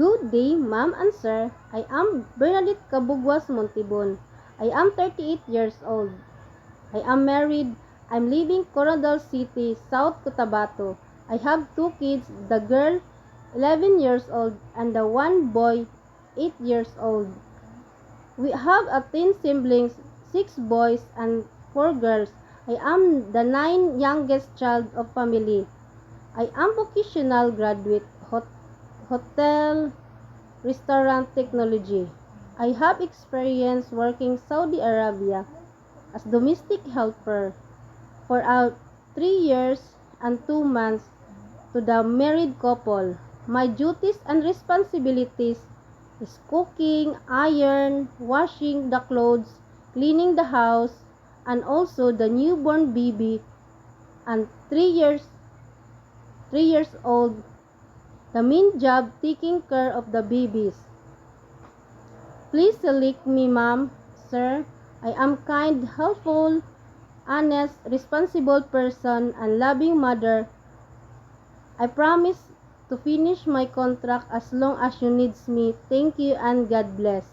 Good day, ma'am and sir. I am Bernadette Cabugwas Montibon. I am 38 years old. I am married. I'm living Coronadal City, South Cotabato. I have 2 kids, the girl 11 years old and the one boy 8 years old. We have 10 siblings, 6 boys and 4 girls. I am the 9th youngest child of family. I am vocational graduate, hotel, restaurant technology. I have experience working Saudi Arabia as domestic helper for 3 years and 2 months to the married couple. My duties and responsibilities is cooking, iron, washing the clothes, cleaning the house, and also the newborn baby and 3 years old. The main job taking care of the babies. Please select me, ma'am, sir. I am kind, helpful, honest, responsible person, and loving mother. I promise to finish my contract as long as you needs me. Thank you and God bless.